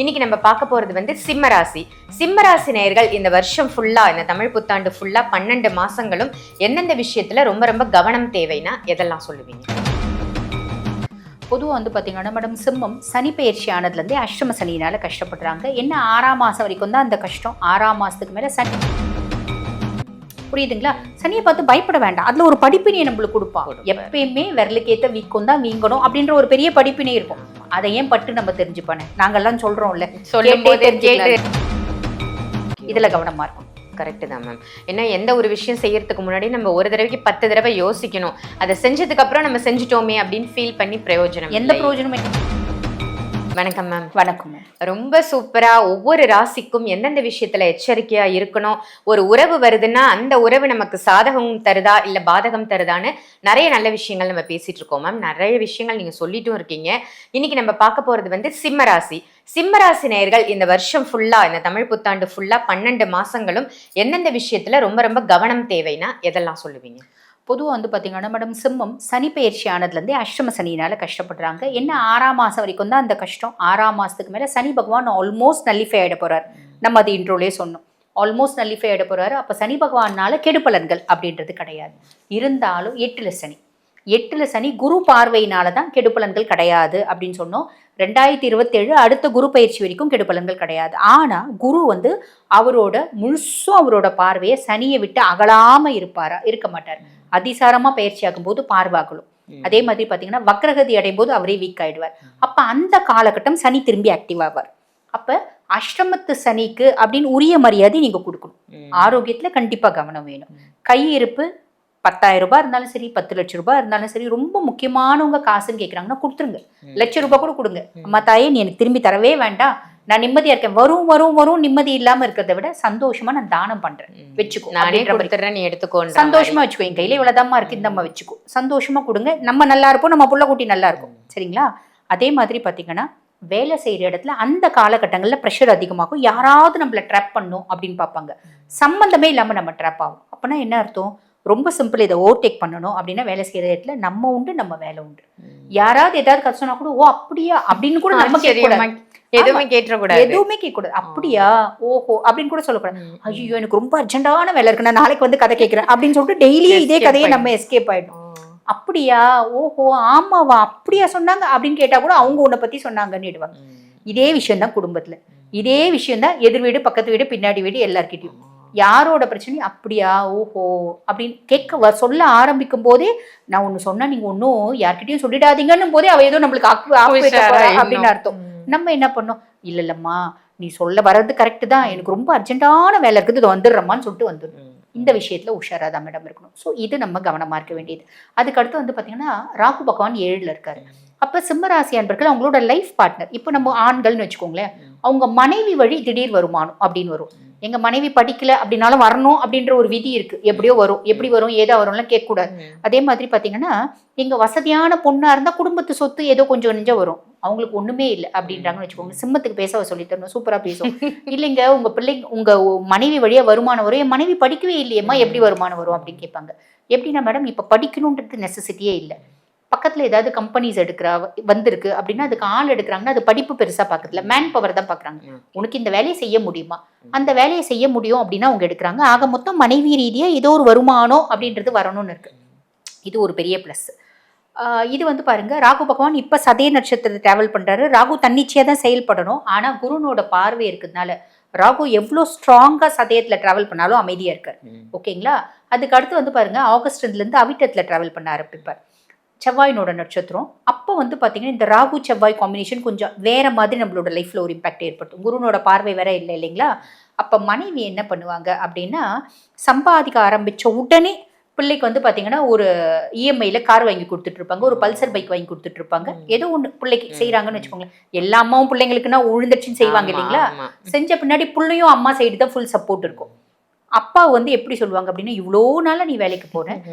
இன்னைக்கு நம்ம பார்க்க போறது சிம்மராசி. சிம்மராசி நேயர்கள் இந்த வருஷம் ஃபுல்லா, இந்த தமிழ் புத்தாண்டு ஃபுல்லா 12 மாசங்களும் எந்தெந்த விஷயத்துல ரொம்ப ரொம்ப கவனம் தேவைன்னா எதெல்லாம் சொல்லுவீங்க? பொதுவாக பார்த்தீங்கன்னா மேடம், சிம்மம் சனி பயிற்சி ஆனதுலேருந்தே அஷ்டம சனியினால கஷ்டப்படுறாங்க. என்ன 6ஆம் மாதம் வரைக்கும் தான் அந்த கஷ்டம். 6ஆம் மாதத்துக்கு மேலே சனி, புரியுதுங்களா? சனியை பார்த்து பயப்பட வேண்டாம். அதில் ஒரு படிப்பினையை நம்மளுக்கு கொடுப்பாங்க. எப்பயுமே விரலுக்கேற்ற வீக்கம் தான் வீங்கணும் அப்படின்ற ஒரு பெரிய படிப்பினை இருக்கும். அதை ஏன் பட்டு நம்ம தெரிஞ்சுப்பானே, நாங்கள்லாம் சொல்கிறோம்ல, இதில் கவனமாக இருக்கும். கரெக்டு தான் மேம். ஏன்னா எந்த ஒரு விஷயம் செய்யறதுக்கு முன்னாடி நம்ம ஒரு தடவைக்கு 10 தடவை யோசிக்கணும். அதை செஞ்சதுக்கு அப்புறம் நம்ம செஞ்சுட்டோமே அப்படின்னு ஃபீல் பண்ணி பிரயோஜனம், எந்த பிரயோஜனமே. வணக்கம் மேம். வணக்கம். ரொம்ப சூப்பரா ஒவ்வொரு ராசிக்கும் எந்தெந்த விஷயத்துல எச்சரிக்கையா இருக்கணும், ஒரு உறவு வருதுன்னா அந்த உறவு நமக்கு சாதகம் தருதா இல்ல பாதகம் தருதான்னு நிறைய நல்ல விஷயங்கள் நம்ம பேசிட்டு இருக்கோம் மேம். நிறைய விஷயங்கள் நீங்க சொல்லிட்டும் இருக்கீங்க. இன்னைக்கு நம்ம பார்க்க போறது சிம்மராசி. சிம்மராசி நேயர்கள் இந்த வருஷம் ஃபுல்லா, இந்த தமிழ் புத்தாண்டு ஃபுல்லா 12 மாசங்களும் எந்தெந்த விஷயத்துல ரொம்ப ரொம்ப கவனம் தேவைன்னா எதெல்லாம் சொல்லுவீங்க? பொதுவாக பார்த்தீங்கன்னா மேடம், சிம்மம் சனி பயிற்சி ஆனதுலேருந்தே அஷ்டம சனியினால கஷ்டப்படுறாங்க. என்ன 6ஆம் மாதம் வரைக்கும் தான் அந்த கஷ்டம். 6ஆம் மாதத்துக்கு மேலே சனி பகவான் ஆல்மோஸ்ட் நல்லிஃபை ஆகிட போகிறார். நம்ம அது இன்ட்ரோலே சொன்னோம், ஆல்மோஸ்ட் நல்லிஃபை ஆகிட போகிறாரு. அப்போ சனி பகவானால கெடுபலன்கள் அப்படின்றது கிடையாது. இருந்தாலும் 8ல் சனி, 8ல் சனி குரு பார்வையினால தான் கெடுபலன்கள் கிடையாது அப்படின்னு சொன்னோம். 2027 அடுத்த குரு பயிற்சி வரைக்கும் கெடுபலன்கள் கிடையாது. ஆனால் குரு அவரோட முழுசும் அவரோட பார்வையை சனியை விட்டு அகலாமல் இருக்க மாட்டார். அதிசாரமாக பயிற்சி ஆகும்போது பார்வாகலும். அதே மாதிரி பார்த்தீங்கன்னா வக்ரகதி அடையும் போது அவரே வீக் ஆயிடுவார். அப்போ அந்த காலகட்டம் சனி திரும்பி ஆக்டிவ் ஆவார். அப்போ அஷ்டமத்து சனிக்கு அப்படின்னு உரிய மரியாதை நீங்கள் கொடுக்கணும். ஆரோக்கியத்தில் கண்டிப்பாக கவனம் வேணும். கையிருப்பு 10,000 ரூபாய் இருந்தாலும் சரி, 10 லட்சம் ரூபாய் இருந்தாலும் சரி, ரொம்ப முக்கியமானவங்க காசுன்னு கேட்குறாங்கன்னா கொடுத்துருங்க. லட்சம் ரூபாய் கூட கொடுங்க. அம்மா தாயே, நீ எனக்கு திரும்பி தரவே வேண்டாம், நான் நிம்மதியா இருக்கேன், வரும் வரும் வரும் நிம்மதி இல்லாம இருக்கிறத விட சந்தோஷமா நான் தானம் பண்றேன், வச்சுக்கோ, நானே கொடுத்துறேன், நீ எடுத்துக்கோ, சந்தோஷமா வச்சுக்கோ, என் கையில இவ்வளவுதாம்மா இருக்கு, இந்தம்மா வச்சுக்கோ, சந்தோஷமா கொடுங்க. நம்ம நல்லா இருப்போம், நம்ம புள்ள குட்டி நல்லா இருக்கும். சரிங்களா? அதே மாதிரி பாத்தீங்கன்னா வேலை செய்யற இடத்துல அந்த காலகட்டங்களில் ப்ரெஷர் அதிகமாகும். யாராவது நம்மள ட்ராப் பண்ணும் அப்படின்னு பார்ப்பாங்க. சம்பந்தமே இல்லாம நம்ம ட்ராப் ஆகும். அப்படின்னா என்ன அர்த்தம்? ரொம்ப சிம்பிள். இதை ஓவர்டேக் பண்ணணும் அப்படின்னா வேலை செய்யற இடத்துல நம்ம உண்டு, நம்ம வேலை உண்டு. யாராவது ஏதாவது கஷ்டம் சொன்னா கூட ஓ அப்படியா அப்படின்னு கூட நம்ம எதுவுமே கேட்கக்கூடாது. அப்படியா, ஓஹோ அப்படின்னு கூட சொல்லக்கூடாது. ஐயோ எனக்கு ரொம்ப அர்ஜென்டான வேலை இருக்கு, நான் நாளைக்கு கதை கேட்கிறேன் அப்படின்னு சொல்லிட்டு டெய்லி இதே கதையை நம்ம எஸ்கேப் ஆயிடும். அப்படியா, ஓஹோ, ஆமாவா, அப்படியா சொன்னாங்க அப்படின்னு கேட்டா கூட அவங்க உன்னை பத்தி சொன்னாங்கன்னு. இதே விஷயம் தான் குடும்பத்துல, இதே விஷயம் தான் எதிர் வீடு, பக்கத்து வீடு, பின்னாடி வீடு, எல்லார்கிட்டையும். யாரோட பிரச்சனையும் அப்படியா, ஓஹோ அப்படின்னு சொல்ல ஆரம்பிக்கும் போதே, நான் ஒண்ணு சொன்னா நீங்க ஒன்னும் யார்கிட்டயும் சொல்லிடாதீங்கன்னு போதே அவ ஏதோ நம்மளுக்கு அப்படின்னு அர்த்தம். நம்ம என்ன பண்ணோம், இல்லம்மா நீ சொல்ல வர்றது கரெக்ட் தான், எனக்கு ரொம்ப அர்ஜென்டான வேலை இருக்குது, இது வந்துடுறம்மான்னு சொல்லிட்டு வந்துடும். இந்த விஷயத்துல உஷாரா தான் மேடம் இருக்கணும். ஸோ இது நம்ம கவனமா இருக்க வேண்டியது. அதுக்கடுத்து பாத்தீங்கன்னா ராகு பகவான் 7ல் இருக்காரு. அப்ப சிம்மராசி அன்பர்கள் அவங்களோட லைஃப் பார்ட்னர், இப்போ நம்ம ஆண்கள்னு வச்சுக்கோங்களேன், அவங்க மனைவி வழி திடீர் வருமானம் அப்படின்னு வரும். எங்க மனைவி படிக்கல அப்படின்னாலும் வரணும் அப்படின்ற ஒரு விதி இருக்கு. எப்படியோ வரும், எப்படி வரும், ஏதா வரும்லாம் கேட்கக்கூடாது. அதே மாதிரி பாத்தீங்கன்னா எங்க வசதியான பொண்ணா இருந்தா குடும்பத்து சொத்து ஏதோ கொஞ்சம் நெஞ்சம் வரும், அவங்களுக்கு ஒண்ணுமே இல்லை அப்படின்றாங்கன்னு வச்சுக்கோங்க. சிம்மத்துக்கு பேச சொல்லி தரணும், சூப்பரா பேசும். இல்லைங்க உங்க பிள்ளைங்க உங்க மனைவி வழியா வருமானம் வரும், என் மனைவி படிக்கவே இல்லையம்மா எப்படி வருமானம் வரும் அப்படின்னு கேட்பாங்க. எப்படின்னா மேடம், இப்ப படிக்கணும்ன்றது நெசசிட்டியே இல்லை. பக்கத்துல ஏதாவது கம்பெனிஸ் வந்திருக்கு அப்படின்னா அதுக்கு ஆள் எடுக்கிறாங்கன்னா அது படிப்பு பெருசா பாக்குறதுல, மேன் பவர் தான் பாக்குறாங்க. உனக்கு இந்த வேலையை செய்ய முடியுமா, அந்த வேலையை செய்ய முடியும் அப்படின்னா அவங்க எடுக்கிறாங்க. ஆக மொத்தம் மனைவி ரீதியா ஏதோ ஒரு வருமானம் அப்படின்றது வரணும்னு இருக்கு. இது ஒரு பெரிய பிளஸ். இது பாருங்க, ராகு பகவான் இப்ப சதய நட்சத்திரத்தை டிராவல் பண்றாரு. ராகு தன்னிச்சையா தான் செயல்படணும். ஆனா குருனோட பார்வை இருக்கிறதுனால ராகு எவ்வளவு ஸ்ட்ராங்கா சதயத்துல டிராவல் பண்ணாலும் அமைதியா இருக்காரு. ஓகேங்களா? அதுக்கு அடுத்து பாருங்க, ஆகஸ்ட் இருந்து அவிட்டத்துல டிராவல் பண்ண ஆரம்பிப்பார். செவ்வாயினோட நட்சத்திரம். அப்போ பார்த்தீங்கன்னா இந்த ராகு செவ்வாய் காம்பினேஷன் கொஞ்சம் வேற மாதிரி நம்மளோட லைஃப்ல ஒரு இம்பாக்ட் ஏற்படுத்தும். குருனோட பார்வை வேற இல்லை இல்லைங்களா? அப்போ மனைவி என்ன பண்ணுவாங்க அப்படின்னா, சம்பாதிக்க ஆரம்பிச்ச உடனே பிள்ளைக்கு பார்த்தீங்கன்னா ஒரு இஎம்ஐல கார் வாங்கி கொடுத்துட்டு இருப்பாங்க, ஒரு பல்சர் பைக் வாங்கி கொடுத்துட்டு இருப்பாங்க. ஏதோ ஒன்று பிள்ளைக்கு செய்யறாங்கன்னு வச்சுக்கோங்களேன். எல்லா அம்மாவும் பிள்ளைங்களுக்குன்னா உழுந்துச்சுன்னு செய்வாங்க இல்லைங்களா? செஞ்ச பின்னாடி பிள்ளையும் அம்மா சைடு தான் ஃபுல் சப்போர்ட் இருக்கும். அப்பா எப்படி சொல்லுவாங்க அப்படின்னா, இவ்வளோ நாளா நீ வேலைக்கு போற,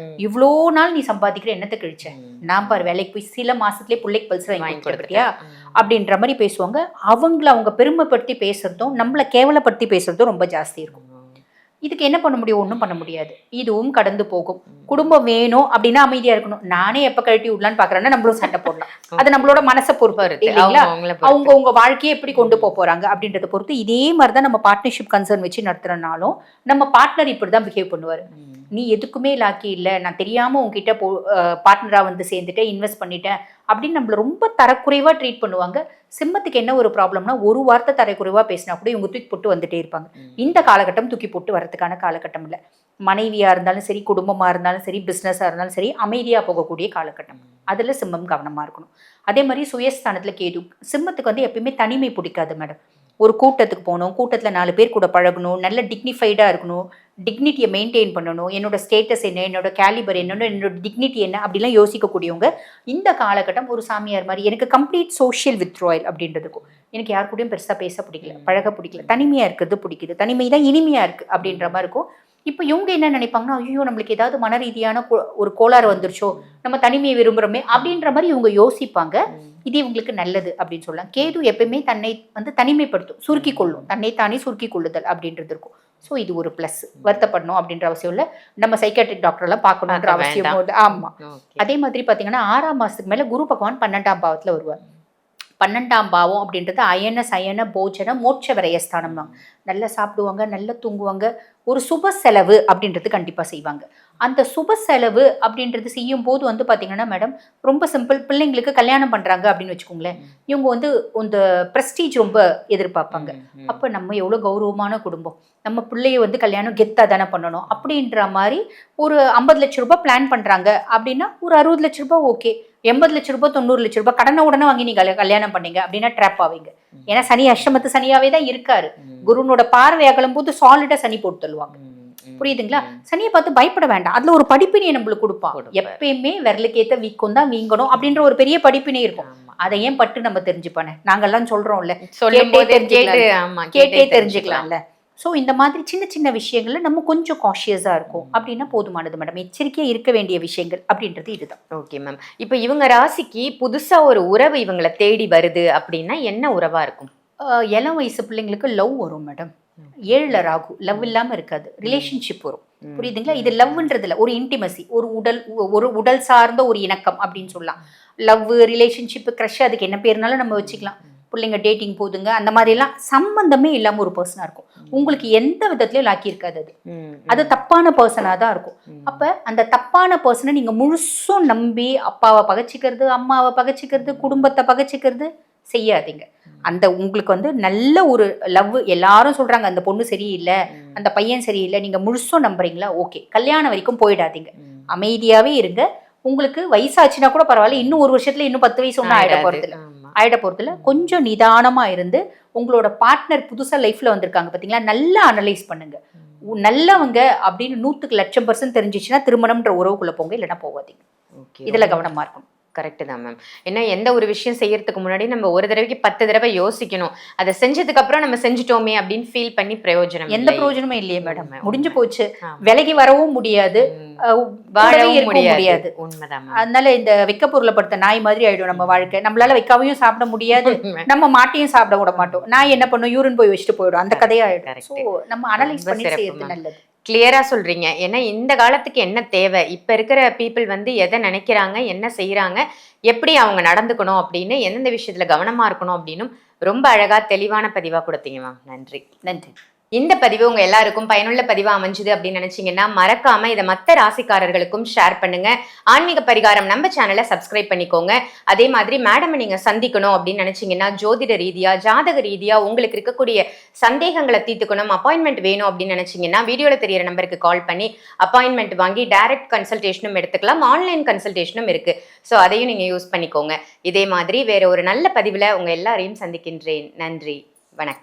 இவ்வளோ நாள் நீ சம்பாதிக்கிற, என்னத்தை கழிச்ச, நான் பாரு வேலைக்கு போய் சில மாசத்துலேயே பிள்ளைக்கு பல்சர் வாங்கி கொடுத்தியா அப்படின்ற மாதிரி பேசுவாங்க. அவங்க பெருமைப்படுத்தி பேசுறதும் நம்மளை கேவலப்படுத்தி பேசுறதும் ரொம்ப ஜாஸ்தி இருக்கும். இதுக்கு என்ன பண்ண முடியும்? ஒன்றும் பண்ண முடியாது. இதுவும் கடந்து போகும். குடும்பம் வேணும் அப்படின்னா அமைதியா இருக்கணும். நானே எப்ப கழட்டி விடலான்னு பாக்குறேன்னா நம்மளும் சண்டை போடலாம். அது நம்மளோட மனசை பொறுப்பு இல்லைங்களா? அவங்க உங்க வாழ்க்கையை எப்படி கொண்டு போறாங்க அப்படின்றத பொறுத்து. இதே மாதிரிதான் நம்ம பார்ட்னர்ஷிப் கன்சர்ன் வச்சு நடத்துறனாலும் நம்ம பார்ட்னர் இப்படிதான் பிஹேவ் பண்ணுவாரு. நீ எதுக்குமே லாக்கி இல்லை, நான் தெரியாம உங்ககிட்ட பார்ட்னரா வந்து சேர்ந்துட்டேன், இன்வெஸ்ட் பண்ணிட்டேன் அப்படின்னு நம்மள ரொம்ப தரக்குறைவா ட்ரீட் பண்ணுவாங்க. சிம்மத்துக்கு என்ன ஒரு ப்ராப்ளம்னா, ஒரு வார்த்தை தரக்குறைவா பேசினா கூட இவங்க தூக்கி போட்டு வந்துட்டே இருப்பாங்க. இந்த காலகட்டம் தூக்கி போட்டு வரதுக்கான காலகட்டம் இல்லை. மனைவியா இருந்தாலும் சரி, குடும்பமா இருந்தாலும் சரி, பிசினஸா இருந்தாலும் சரி, அமைதியா போகக்கூடிய காலகட்டம். அதுல சிம்மம் கவனமா இருக்கணும். அதே மாதிரி சுயஸ்தானத்துல கேது. சிம்மத்துக்கு வந்து எப்பயுமே தனிமை பிடிக்காது மேடம். ஒரு கூட்டத்துக்கு போகணும், கூட்டத்தில் 4 பேர் கூட பழகணும், நல்ல டிக்னிஃபைடாக இருக்கணும், டிக்னிட்டியை மெயின்டைன் பண்ணணும், என்னோட ஸ்டேட்டஸ் என்ன, என்னோட கேலிபர் என்னோட டிக்னிட்டி என்ன அப்படிலாம் யோசிக்கக்கூடியவங்க. இந்த காலகட்டம் ஒரு சாமியார் மாதிரி எனக்கு கம்ப்ளீட் சோஷியல் வித்ட்ராயல் அப்படின்றதுக்கும், எனக்கு யார் கூடயும் பெருசாக பேச பிடிக்கல, பழக பிடிக்கல, தனிமையாக இருக்கிறது பிடிக்குது, தனிமை தான் இனிமையாக இருக்குது அப்படின்ற மாதிரி இருக்கும். இப்போ இவங்க என்ன நினைப்பாங்கன்னா, ஐயோ நம்மளுக்கு ஏதாவது மன ரீதியான ஒரு கோளாறு வந்துருச்சோ, நம்ம தனிமையை விரும்புகிறோமே அப்படின்ற மாதிரி இவங்க யோசிப்பாங்க. இது இவங்களுக்கு நல்லது அப்படின்னு சொல்லலாம். கேது எப்பயுமே தன்னை வந்து தனிமைப்படுத்தும், சுருக்கி கொள்ளும், தன்னை தானே சுருக்கி கொள்ளுதல் அப்படின்றது இருக்கும். ஸோ இது ஒரு ப்ளஸ். வருத்தப்படணும் அப்படின்ற அவசியம் இல்லை, நம்ம சைக்காட்ரிக் டாக்டர்லாம் பார்க்கணுன்ற அவசியம் இல்லை. ஆமாம். அதே மாதிரி பார்த்தீங்கன்னா 6ஆம் மாதத்துக்கு மேலே குரு பகவான் 12ஆம் பாவத்தில் வருவார். 12ஆம் பாவம் அப்படின்றது அயன சயன போஜன மோட்ச விரயஸ்தானம் தான். நல்லா சாப்பிடுவாங்க, நல்லா தூங்குவாங்க, ஒரு சுப செலவு அப்படின்றது கண்டிப்பாக செய்வாங்க. அந்த சுப செலவு அப்படின்றது செய்யும் போது வந்து பார்த்தீங்கன்னா மேடம் ரொம்ப சிம்பிள். பிள்ளைங்களுக்கு கல்யாணம் பண்ணுறாங்க அப்படின்னு வச்சுக்கோங்களேன், இவங்க வந்து இந்த ப்ரெஸ்டீஜ் ரொம்ப எதிர்பார்ப்பாங்க. அப்போ நம்ம எவ்வளோ கௌரவமான குடும்பம், நம்ம பிள்ளைய வந்து கல்யாணம் கெத்தாக தானே பண்ணணும் அப்படின்ற மாதிரி ஒரு 50 லட்ச ரூபாய் பிளான் பண்ணுறாங்க அப்படின்னா ஒரு 60 லட்ச ரூபாய் ஓகே, 80 லட்ச ரூபாய் 90 லட்ச ரூபாய் கடனை உடனே வாங்கி நீங்கள் கல்யாணம் பண்ணீங்க அப்படின்னா ட்ராப் ஆவீங்க. ஏன்னா சனி அஷ்டமத்து சனியாவே தான் இருக்காரு. குருனோட பார்வை அகலும் போது சாலிடா சனி போட்டு தள்ளுவாங்க. புரியுதுங்களா? சனியை பார்த்து பயப்பட வேண்டாம். அதுல ஒரு படிப்பினையை நம்மளுக்கு கொடுப்பான். எப்பயுமே விரலுக்கு ஏத்த வீக்கம் தான் வீங்கணும் அப்படின்ற ஒரு பெரிய படிப்பினை இருக்கும். அதை ஏன் பட்டு நம்ம தெரிஞ்சுப்பானே, நாங்கெல்லாம் சொல்றோம்ல, கேட்டே தெரிஞ்சுக்கலாம்ல. ஸோ இந்த மாதிரி சின்ன சின்ன விஷயங்கள்ல நம்ம கொஞ்சம் காஷியஸாக இருக்கும் அப்படின்னா போதுமானது மேடம். எச்சரிக்கையாக இருக்க வேண்டிய விஷயங்கள் அப்படின்றது இதுதான். Okay ma'am. இப்போ இவங்க ராசிக்கு புதுசாக ஒரு உறவு இவங்களை தேடி வருது அப்படின்னா என்ன உறவாக இருக்கும்? இளம் வயசு பிள்ளைங்களுக்கு லவ் வரும் மேடம். 7ல் ராகு, லவ் இல்லாமல் இருக்காது, ரிலேஷன்ஷிப் வரும். புரியுதுங்களா? இது லவ்ன்றதுல ஒரு இன்டிமசி, ஒரு உடல் சார்ந்த ஒரு இணக்கம் அப்படின்னு சொல்லலாம். லவ், ரிலேஷன்ஷிப், க்ரஷ், அதுக்கு என்ன பேர்னாலும் நம்ம வச்சுக்கலாம். பிள்ளைங்க டேட்டிங் போதுங்க அந்த மாதிரிலாம் சம்மந்தமே இல்லாமல் ஒரு பர்சனாக இருக்கும். உங்களுக்கு எந்த விதத்துலையும் லாக்கி இருக்காது. அது தப்பான பர்சனாக தான் இருக்கும். அப்போ அந்த தப்பான பர்சனை நீங்கள் முழுசும் நம்பி அப்பாவை பகச்சிக்கிறது, அம்மாவை பகச்சிக்கிறது, குடும்பத்தை பகச்சிக்கிறது செய்யாதீங்க. அந்த உங்களுக்கு வந்து நல்ல ஒரு லவ், எல்லாரும் சொல்றாங்க அந்த பொண்ணு சரியில்லை, அந்த பையன் சரியில்லை, நீங்க முழுசும் நம்புறீங்களா? ஓகே, கல்யாணம் வரைக்கும் போயிடாதீங்க, அமைதியாவே இருங்க. உங்களுக்கு வயசாச்சுன்னா கூட பரவாயில்ல, இன்னும் 1 வருஷத்துல இன்னும் 10 வயசு ஒன்றும் ஆயிட போறதுல கொஞ்சம் நிதானமா இருந்து உங்களோட பார்ட்னர் புதுசா லைஃப்ல வந்திருக்காங்க பாத்தீங்களா, நல்லா அனலைஸ் பண்ணுங்க. நல்லவங்க அப்படின்னு 100% தெரிஞ்சிச்சுன்னா திருமணம்ன்ற உறவுக்குள்ள போங்க, இல்லைன்னா போகாதீங்க. இதுல கவனமா இருக்கணும். கரெக்டு தான் மேம். ஏன்னா எந்த ஒரு விஷயம் செய்யறதுக்கு முன்னாடி நம்ம ஒரு தடவைக்கு 10 தடவை யோசிக்கணும். அதை செஞ்சதுக்கு அப்புறம் நம்ம செஞ்சுட்டோமே அப்படின்னு ஃபீல் பண்ணி பிரயோஜனம், எந்த பிரயோஜனமே இல்லையே மேடம். முடிஞ்சு போச்சு, விலகி வரவும் முடியாது, வாழவும் முடியாது. உண்மைதான். அதனால இந்த வைக்க பொருளை படுத்த நாய் மாதிரி ஆயிடும் நம்ம வாழ்க்கை. நம்மளால வைக்காவையும் சாப்பிட முடியாது, நம்ம மாட்டையும் சாப்பிட விட மாட்டோம். நாய் என்ன பண்ணும், யூரின் போய் வச்சுட்டு போயிடும், அந்த கதையாயிடும். நம்ம அனலைஸ் பண்ணி செய்யறது நல்லது. கிளியரா சொல்றீங்க. ஏன்னா இந்த காலத்துக்கு என்ன தேவை, இப்ப இருக்கிற பீப்புள் வந்து எதை நினைக்கிறாங்க, என்ன செய்யறாங்க, எப்படி அவங்க நடந்துக்கணும் அப்படின்னு, எந்தெந்த விஷயத்துல கவனமா இருக்கணும் அப்படின்னு ரொம்ப அழகா தெளிவான பதிவா கொடுத்தீங்க மேம். நன்றி. நன்றி. இந்த பதிவு உங்க எல்லாருக்கும் பயனுள்ள பதிவா அமைஞ்சுது அப்படின்னு நினைச்சீங்கன்னா மறக்காம இதை மற்ற ராசிக்காரர்களுக்கும் ஷேர் பண்ணுங்க. ஆன்மீக பரிகாரம் நம்ம சேனலை சப்ஸ்கிரைப் பண்ணிக்கோங்க. அதே மாதிரி மேடம் நீங்க சந்திக்கணும் அப்படின்னு நினைச்சீங்கன்னா ஜோதிட ரீதியா, ஜாதக ரீதியா உங்களுக்கு இருக்கக்கூடிய சந்தேகங்களை தீர்த்துக்கணும், அப்பாயின்மெண்ட் வேணும் அப்படின்னு நினைச்சீங்கன்னா வீடியோல தெரியற நம்பருக்கு கால் பண்ணி அப்பாயின்மெண்ட் வாங்கி டைரக்ட் கன்சல்டேஷனும் எடுத்துக்கலாம், ஆன்லைன் கன்சல்டேஷனும் இருக்கு. ஸோ அதையும் நீங்க யூஸ் பண்ணிக்கோங்க. இதே மாதிரி வேற ஒரு நல்ல பதிவுல உங்க எல்லாரையும் சந்திக்கின்றேன். நன்றி, வணக்கம்.